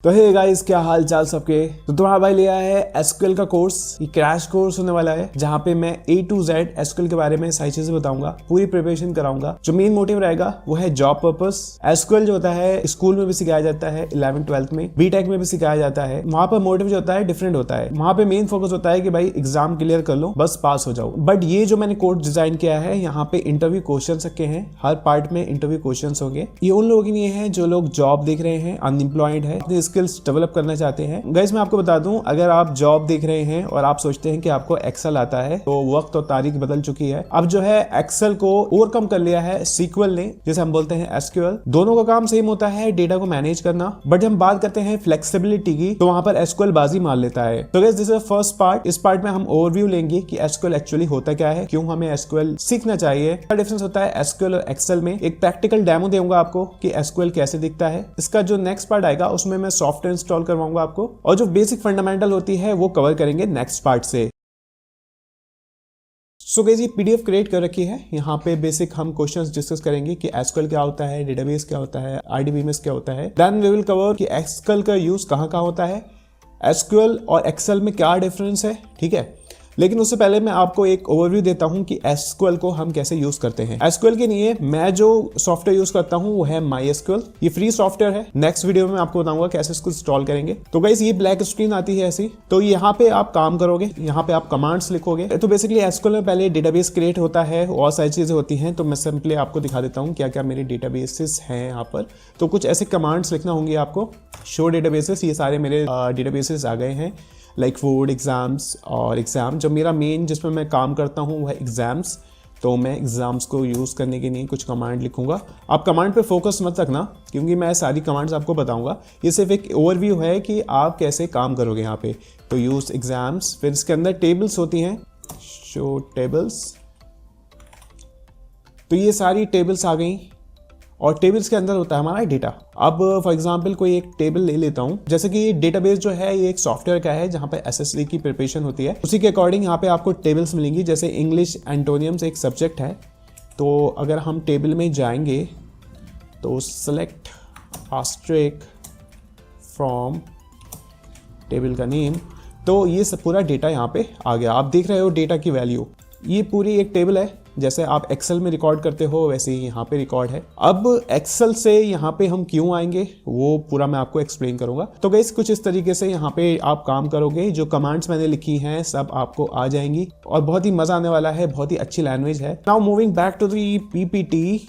तो hey guys, क्या हाल चाल सबके। तो तुम्हारा भाई लिया है एसक्यूएल का कोर्स। ये क्रैश कोर्स होने वाला है जहाँ पे मैं A to Z एसक्यूएल के बारे में सारी चीजें बताऊंगा, पूरी प्रिपरेशन कराऊंगा। जो मेन मोटिव रहेगा वो है जॉब पर्पस। एसक्यूएल जो होता है स्कूल में भी सिखाया जाता है, 11th-12th में, बीटेक में भी सिखाया जाता है। वहां पर मोटिव जो होता है डिफरेंट होता है। वहां पे मेन फोकस होता है कि भाई एग्जाम क्लियर कर लो, बस पास हो जाओ। बट ये जो मैंने कोर्स डिजाइन किया है, यहाँ पे इंटरव्यू क्वेश्चन रखे हैं। हर पार्ट में इंटरव्यू क्वेश्चन होंगे। ये उन लोगों के लिए है जो लोग जॉब देख रहे हैं, अनएम्प्लॉयड है, अपनी स्किल्स डेवलप करना चाहते हैं। गाइस मैं आपको बता दूं, अगर आप जॉब देख रहे हैं और आप सोचते हैं कि आपको एक्सेल आता है, तो वक्त और तारीख बदल चुकी है। अब जो है एक्सेल को ओवरकम कर लिया है सीक्वल ने, जिसे हम बोलते हैं एसक्यूएल। दोनों का काम सेम होता है, डेटा को मैनेज करना। बट जब हम बात करते हैं फ्लेक्सिबिलिटी की, तो वहां पर एसक्यूएल बाजी मार लेता है। तो guys this is first part. इस पार्ट में हम ओवरव्यू लेंगे कि एसक्यूएल एक्चुअली होता क्या है, क्यों हमें एसक्यूएल सीखना चाहिए, क्या डिफरेंस होता है एसक्यूएल और एक्सेल में। एक प्रैक्टिकल डेमो दूंगा आपको कि एसक्यूएल कैसे दिखता है। इसका जो नेक्स्ट पार्ट आएगा उसमें मैं सॉफ्टवेयर इंस्टॉल करवाऊंगा आपको, और जो बेसिक फंडामेंटल होती है वो कवर करेंगे नेक्स्ट पार्ट से। सो गाइस ये पीडीएफ क्रिएट कर रखी है। यहाँ पे बेसिक हम क्वेश्चंस डिस्कस करेंगे कि एसक्यूएल क्या होता है, डेटाबेस क्या होता है, आरडीबीएमएस क्या होता है। देन वी विल कवर कि एसक्यूएल का यूज कहाँ होता है, एसक्यूएल और एक्सेल में क्या डिफरेंस है, ठीक है। लेकिन उससे पहले मैं आपको एक ओवरव्यू देता हूं कि एसक्यूएल को हम कैसे यूज करते हैं। एसक्यूएल के लिए मैं जो सॉफ्टवेयर यूज करता हूं वो है MySQL। ये फ्री सॉफ्टवेयर है। नेक्स्ट वीडियो में आपको बताऊंगा कैसे इसको इंस्टॉल करेंगे। तो गाइस ये ब्लैक स्क्रीन आती है ऐसी, तो यहाँ पे आप काम करोगे, यहाँ पे आप कमांड्स लिखोगे। तो बेसिकली एसक्यूएल में पहले डेटाबेस क्रिएट होता है और सारी चीजें होती हैं। तो मैं सिंपली आपको दिखा देता हूँ क्या क्या मेरे डेटाबेसेस हैं यहाँ पर। तो कुछ ऐसे कमांड्स लिखना होंगे आपको। शो डेटाबेसेस, ये सारे मेरे डेटाबेसेस आ गए हैं, लाइक फूड, एग्जाम्स और एग्जाम। जो मेरा मेन जिसमें मैं काम करता हूँ वो है एग्जाम्स। तो मैं एग्जाम्स को यूज़ करने के लिए कुछ कमांड लिखूंगा। आप कमांड पे फोकस मत रखना, क्योंकि मैं सारी कमांड्स आपको बताऊंगा। ये सिर्फ एक ओवरव्यू है कि आप कैसे काम करोगे यहाँ पे। तो यूज एग्जाम्स, फिर इसके अंदर टेबल्स होती हैं, शो टेबल्स। तो ये सारी टेबल्स आ गई, और टेबल्स के अंदर होता है हमारा डेटा। अब फॉर एग्जांपल कोई एक टेबल ले लेता हूं, जैसे कि डेटाबेस जो है ये एक सॉफ्टवेयर का है जहां पे एसएससी की प्रिपरेशन होती है। उसी के अकॉर्डिंग यहाँ पे आपको टेबल्स मिलेंगी। जैसे इंग्लिश एंटोनियम्स एक सब्जेक्ट है, तो अगर हम टेबल में जाएंगे तो सेलेक्ट आस्ट्रिक फ्रॉम टेबल का नेम, तो ये सब पूरा डेटा यहाँ पे आ गया। आप देख रहे हो डेटा की वैल्यू, ये पूरी एक टेबल है। जैसे आप एक्सेल में रिकॉर्ड करते हो वैसे ही यहाँ पे रिकॉर्ड है। अब एक्सेल से यहाँ पे हम क्यों आएंगे वो पूरा मैं आपको एक्सप्लेन करूंगा। तो गाइस कुछ इस तरीके से यहाँ पे आप काम करोगे। जो कमांड्स मैंने लिखी हैं सब आपको आ जाएंगी, और बहुत ही मजा आने वाला है, बहुत ही अच्छी लैंग्वेज है। Now moving back to the PPT,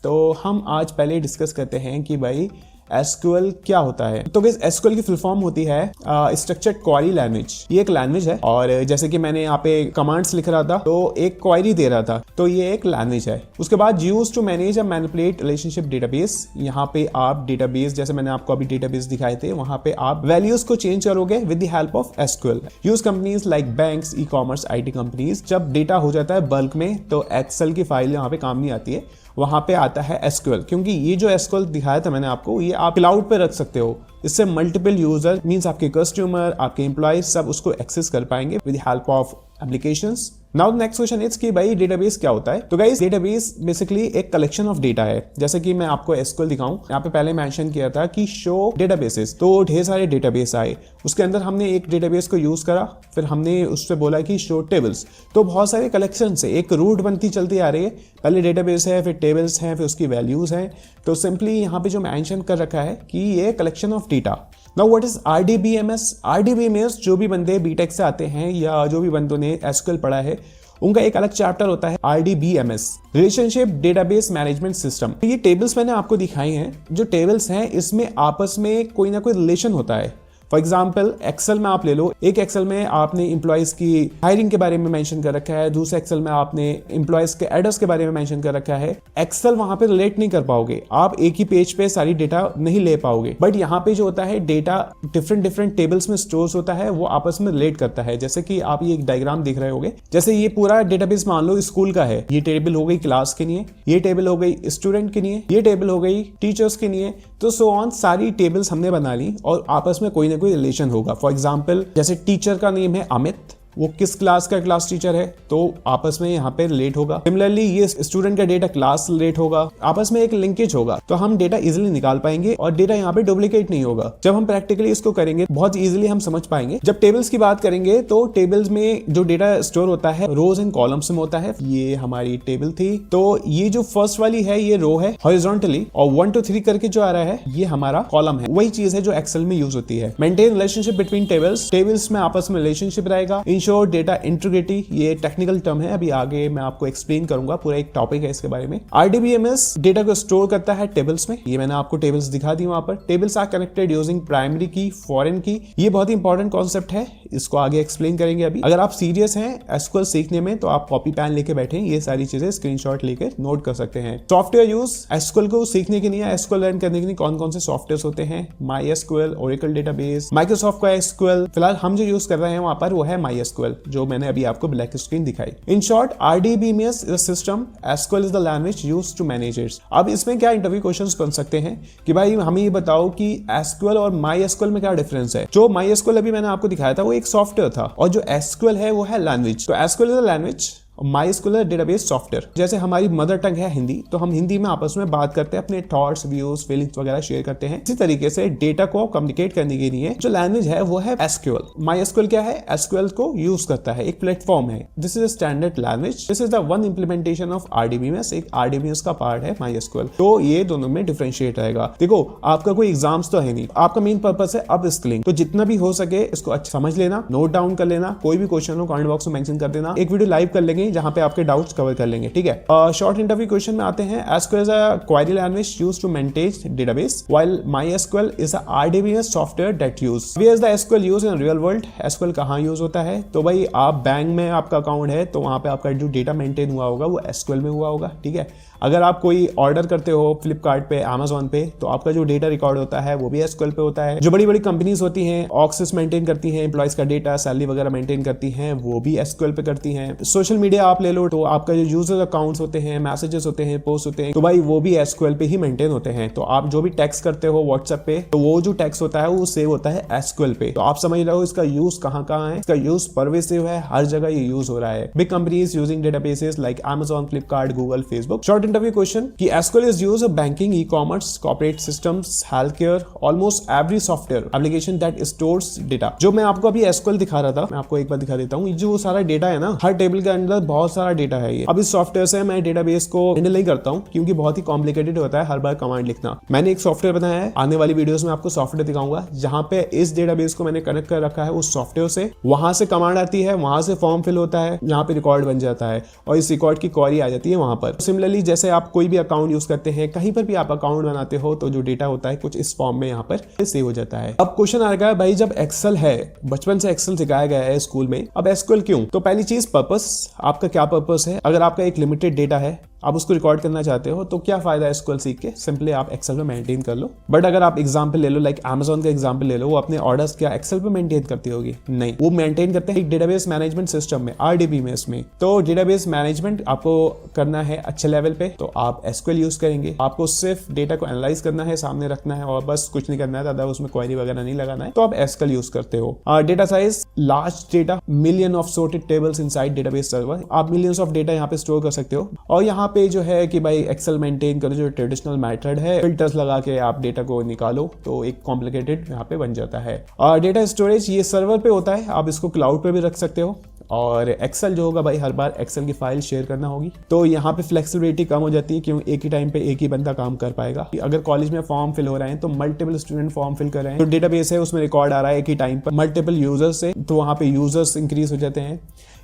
तो हम आज पहले डिस्कस करते हैं कि भाई एसक्यूएल क्या होता है। तो गाइस एसक्यूएल की फुल फॉर्म होती है स्ट्रक्चर्ड क्वेरी लैंग्वेज। ये एक लैंग्वेज है, और जैसे कि मैंने यहाँ पे कमांड्स लिख रहा था तो एक क्वेरी दे रहा था, तो ये एक लैंग्वेज है। उसके बाद use to manage and manipulate relationship database. यहाँ पे आप डेटाबेस, जैसे मैंने आपको अभी डेटाबेस दिखाए थे, वहां पे आप वैल्यूज को चेंज करोगे with the help of SQL. Use companies like banks, e commerce, IT companies. जब डेटा हो जाता है बल्क में तो एक्सेल की फाइल यहाँ पे काम नहीं आती है, वहां पे आता है एसक्यूएल। क्योंकि ये जो एसक्यूएल दिखाया था मैंने आपको, ये आप क्लाउड पे रख सकते हो। इससे मल्टीपल यूजर मींस आपके कस्टमर, आपके एम्प्लॉय सब उसको एक्सेस कर पाएंगे with help of applications. Now next question is कि भाई डेटाबेस क्या होता है। तो गाइस डेटाबेस बेसिकली एक कलेक्शन ऑफ डेटा है। जैसे कि मैं आपको एसक्यूएल दिखाऊं, यहाँ पे पहले मेंशन किया था कि शो डेटाबेसेस, तो ढेर सारे डेटाबेस आए। उसके अंदर हमने एक डेटाबेस को यूज करा, फिर हमने उससे बोला कि शो टेबल्स। तो बहुत सारे कलेक्शन से एक रूट बनती चलती आ रही है। पहले डेटाबेस है, फिर टेबल्स हैं, फिर उसकी वैल्यूज हैं। तो सिंपली यहाँ पे जो मेंशन कर रखा है कि ये collection of data. Now what is RDBMS. RDBMS जो भी बंदे बीटेक से आते हैं या जो भी बंदों ने एसक्यूएल पढ़ा है, उनका एक अलग चैप्टर होता है RDBMS, relationship database management system. ये टेबल्स मैंने आपको दिखाई हैं। जो टेबल्स हैं इसमें आपस में कोई ना कोई रिलेशन होता है। फॉर एग्जाम्पल एक्सेल में आप ले लो, एक एक्सेल में आपने इंप्लॉयज की हायरिंग के बारे में मेंशन कर रखा है, दूसरे एक्सेल में आपने इंप्लॉयज के एड्रेस के बारे में मेंशन कर रखा है। एक्सेल वहां पे रिलेट नहीं कर पाओगे, आप एक ही पेज पे सारी डेटा नहीं ले पाओगे। बट यहाँ पे जो होता है डेटा डिफरेंट टेबल्स में स्टोर होता है, वो आपस में रिलेट करता है। जैसे कि आप ये एक डायग्राम देख रहे होगे, जैसे ये पूरा डेटाबेस मान लो स्कूल का है। ये टेबल हो गई क्लास के लिए, ये टेबल हो गई स्टूडेंट के लिए, ये टेबल हो गई टीचर्स के लिए, तो सो ऑन सारी टेबल्स हमने बना ली और आपस में कोई ना कोई रिलेशन होगा। फॉर एग्जाम्पल जैसे टीचर का नेम है अमित, वो किस क्लास का क्लास टीचर है, तो आपस में यहाँ पे रिलेट होगा। सिमिलरली ये स्टूडेंट का डेटा क्लास रिलेट होगा, आपस में एक लिंकेज होगा, तो हम डेटा इजिली निकाल पाएंगे और डेटा यहाँ पे डुप्लीकेट नहीं होगा। जब हम प्रैक्टिकली इसको करेंगे बहुत इजिली हम समझ पाएंगे। जब टेबल्स की बात करेंगे तो टेबल्स में जो डेटा स्टोर होता है रोज एंड कॉलम्स में होता है। ये हमारी टेबल थी, तो ये जो फर्स्ट वाली है ये रो है हॉरिजॉन्टली, और 1 to 3 करके जो आ रहा है ये हमारा कॉलम है। वही चीज है जो एक्सेल में यूज होती है। Maintain relationship between tables, tables में आपस में रिलेशनशिप रहेगा। इंश्योर डेटा इंटीग्रिटी, ये टेक्निकल टर्म है, अभी आगे मैं आपको एक्सप्लेन करूंगा, पूरा एक टॉपिक है इसके बारे में। RDBMS डेटा को स्टोर करता है टेबल्स में, ये मैंने आपको टेबल्स दिखा दी वहां पर। Tables are connected using primary key, foreign key, ये बहुत ही इंपॉर्टेंट कॉन्सेप्ट है, इसको आगे एक्सप्लेन करेंगे। अभी अगर आप सीरियस हैं एसक्यूएल सीखने में तो आप कॉपी पेन लेके बैठे, ये सारी चीजें स्क्रीनशॉट लेकर नोट कर सकते हैं। सॉफ्टवेयर यूज, एसक्यूएल को सीखने के लिए, एसक्यूएल लर्न करने के लिए कौन कौन से सॉफ्टवेयर होते हैं? MySQL, ओरेकल डेटाबेस, माइक्रोसॉफ्ट का एसक्यूएल। फिलहाल हम जो यूज कर रहे हैं वहां पर वो है MySQL, जो मैंने अभी आपको ब्लैक स्क्रीन दिखाई। In short RDBMS is a system, SQL is the language used to manage it. अब इसमें क्या इंटरव्यू क्वेश्चंस बन सकते हैं कि भाई हमें ये बताओ कि एसक्यूएल और MySQL में क्या डिफरेंस है। जो MySQL अभी मैंने आपको दिखाया था वो एक सॉफ्टवेयर था, और जो एसक्यूएल है वो है लैंग्वेज। तो SQL is a language, MySQL database software. जैसे हमारी मदर टंग है हिंदी, तो हम हिंदी में आपस में बात करते हैं, अपने थॉट्स, व्यूज, फीलिंग्स वगैरह शेयर करते हैं। इसी तरीके से डेटा को कम्युनिकेट करने के लिए जो लैंग्वेज है वो है SQL। MySQL क्या है? SQL को यूज करता है, एक प्लेटफॉर्म है। This is a standard language, this is the one implementation of RDBMS, एक RDBMS का पार्ट है MySQL। तो ये दोनों में डिफरेंशिएट रहेगा। देखो आपका कोई एग्जाम्स तो है नहीं, आपका मेन पर्पस है अब स्किलिंग, तो जितना भी हो सके इसको अच्छा समझ लेना, नोट डाउन कर लेना, कोई भी क्वेश्चन हो कमेंट बॉक्स में मेंशन कर देना। एक वीडियो लाइव कर लेंगे जहां पे आपके डाउट कवर कर लेंगे, ठीक है। शॉर्ट इंटरव्यू क्वेश्चन में आते हैं। SQL is a query language used to maintain database, while MySQL is a RDBMS software that use. Where is the SQL use in real world? SQL कहां use होता है? तो भाई आप बैंक में आपका अकाउंट है तो वहां पे आपका जो डेटा मेंटेन हुआ होगा वो SQL में हुआ होगा, ठीक है। अगर आप कोई ऑर्डर करते हो फ्लिपकार्ट पे, Amazon पे, तो आपका जो डेटा रिकॉर्ड होता है वो भी SQL पे होता है। जो बड़ी बड़ी कंपनीज होती हैं ऑक्सिस मेंटेन करती हैं, एम्प्लॉइज का डेटा, सैलरी वगैरह मेंटेन करती हैं, वो भी SQL पे करती हैं। सोशल मीडिया आप ले लो तो आपका जो यूजर अकाउंट्स होते हैं, मैसेजेस होते हैं, पोस्ट होते हैं, तो भाई वो भी SQL पे ही मेंटेन होते हैं। तो आप जो भी टेक्स्ट करते हो व्हाट्सएप पे, तो वो जो टेक्स्ट होता है वो सेव होता है SQL पे। तो आप समझ रहे हो इसका यूज कहां कहां है। इसका यूज परवेसिव है, हर जगह ये यूज हो रहा है। Big companies using databases like Amazon, Flipkart, Google, Facebook. Short interview question कि SQL is used in banking, e-commerce, corporate systems, healthcare, almost every software application that stores data। जो मैं आपको अभी SQL दिखा रहा था, मैं आपको एक बार दिखा देता हूँ। जो सारा डेटा है ना, हर टेबल के अंदर बहुत सारा डेटा है ये। अब इस सॉफ्टवेयर से मैं डेटाबेस को हैंडल नहीं करता हूँ क्योंकि बहुत ही कॉम्प्लिकेटेड होता है हर बार कमांड लिखना। मैंने एक सॉफ्टवेयर बनाया है, आने वाली वीडियोस में आपको सॉफ्टवेयर दिखाऊंगा जहां पे इस डेटाबेस को मैंने कनेक्ट कर रखा है उस सॉफ्टवेयर से। वहां से कमांड आती है, वहां से फॉर्म फिल होता है, यहाँ पे रिकॉर्ड बन जाता है और इस रिकॉर्ड की क्वेरी आ जाती है वहां पर। सिमिलरली जैसे आप कोई भी अकाउंट यूज करते हैं, कहीं पर भी आप अकाउंट बनाते हो, तो जो डेटा होता है कुछ इस फॉर्म में यहाँ पर सेव हो जाता है। अब क्वेश्चन आएगा भाई जब एक्सेल है, बचपन से एक्सेल सिखाया गया है स्कूल में, अब SQL क्यों? तो पहली चीज पर्पस, आपका क्या पर्पस है। अगर आपका एक लिमिटेड डेटा है, आप उसको रिकॉर्ड करना चाहते हो, तो क्या फायदा है SQL सीख के? सिंपली आप एक्सेल में मेंटेन कर लो। बट अगर आप एग्जांपल ले लो, लाइक Amazon का एग्जांपल ले लो, वो अपने ऑर्डर्स क्या एक्सेल पे मेंटेन करती होगी? नहीं, वो मेंटेन करते हैं एक डेटाबेस मैनेजमेंट सिस्टम में, RDBMS में। तो डेटाबेस मैनेजमेंट आपको करना है अच्छे लेवल पे, तो आप SQL यूज करेंगे। आपको सिर्फ डेटा को एनालाइज करना है, सामने रखना है और बस कुछ नहीं करना है, ज्यादा उसमें क्वेरी वगैरह नहीं लगाना है, तो आप SQL यूज करते हो। Data size, large data, million of sorted tables inside database server. आप मिलियंस ऑफ डेटा यहाँ पे स्टोर कर सकते हो। और यहाँ पे जो है कि भाई एक्सेल मेंटेन करो, जो ट्रेडिशनल मेथड है, फिल्टर्स लगा के आप डेटा को निकालो, तो एक कॉम्प्लिकेटेड यहाँ पे बन जाता है। और डेटा स्टोरेज ये सर्वर पे होता है, आप इसको क्लाउड पे भी रख सकते हो। और एक्सेल जो होगा भाई हर बार एक्सेल की फाइल शेयर करना होगी, तो यहाँ पे फ्लेक्सिबिलिटी कम हो जाती है, क्यों एक ही टाइम पे एक ही बंदा काम कर पाएगा। अगर कॉलेज में फॉर्म फिल हो रहे हैं तो मल्टीपल स्टूडेंट फॉर्म फिल कर रहे हैं, तो डेटाबेस है उसमें रिकॉर्ड आ रहा है एक ही टाइम पर मल्टीपल यूजर्स से, तो वहाँ पे यूजर्स इंक्रीज हो जाते हैं।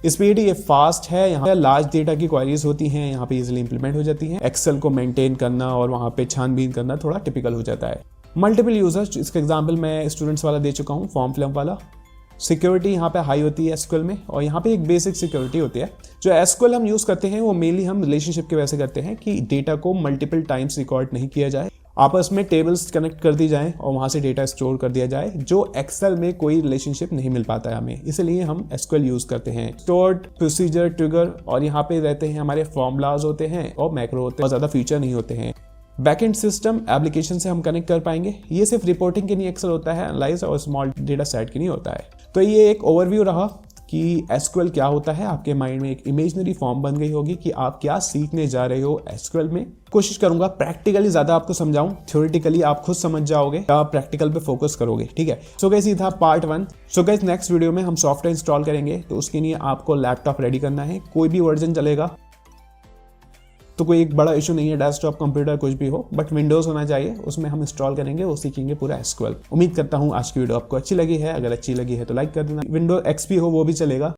स्पीड ये फास्ट है, यहाँ लार्ज डेटा की क्वेरीज होती हैं, यहाँ पे इजीली इंप्लीमेंट हो जाती हैं। एक्सेल को मेंटेन करना और वहाँ पे छानबीन करना थोड़ा टिपिकल हो जाता है। मल्टीपल यूजर्स, इसका एग्जाम्पल मैं स्टूडेंट्स वाला दे चुका हूँ, फॉर्म फिलअप वाला। सिक्योरिटी यहाँ पे हाई होती है SQL में, और यहाँ पे एक बेसिक सिक्योरिटी होती है। जो SQL हम यूज करते हैं वो मेनली हम रिलेशनशिप के वैसे करते हैं कि डेटा को मल्टीपल टाइम्स रिकॉर्ड नहीं किया जाए, आपस में टेबल्स कनेक्ट कर दी जाए और वहां से डेटा स्टोर कर दिया जाए, जो एक्सेल में कोई रिलेशनशिप नहीं मिल पाता है हमें, इसलिए हम SQL यूज करते हैं। स्टोर्ड, प्रोसीजर, ट्रिगर, और यहाँ पे रहते हैं हमारे फॉर्मूलाज होते हैं और मैक्रो होते हैं, और ज्यादा फीचर नहीं होते हैं। बैकएंड सिस्टम एप्लीकेशन से हम कनेक्ट कर पाएंगे। ये सिर्फ रिपोर्टिंग के लिए एक्सेल होता है, एनालाइज और स्मॉल डेटा सेट के लिए होता है। तो ये एक ओवरव्यू रहा कि एसक्यूएल क्या होता है। आपके माइंड में एक इमेजिनरी फॉर्म बन गई होगी कि आप क्या सीखने जा रहे हो एसक्यूएल में। कोशिश करूंगा प्रैक्टिकली ज्यादा आपको समझाऊं, थ्योरेटिकली आप खुद समझ जाओगे, आप प्रैक्टिकल पे फोकस करोगे, ठीक है। सो गाइस ये था part 1। So guys next video में हम सॉफ्टवेयर इंस्टॉल करेंगे, तो उसके लिए आपको लैपटॉप रेडी करना है, कोई भी वर्जन चलेगा, तो कोई एक बड़ा इशू नहीं है, डेस्कटॉप कंप्यूटर कुछ भी हो, बट विंडोज होना चाहिए, उसमें हम इंस्टॉल करेंगे, वो सीखेंगे पूरा एसक्यूएल। उम्मीद करता हूँ आज की वीडियो आपको अच्छी लगी है, अगर अच्छी लगी है तो लाइक कर देना, विंडोज एक्सपी हो वो भी चलेगा।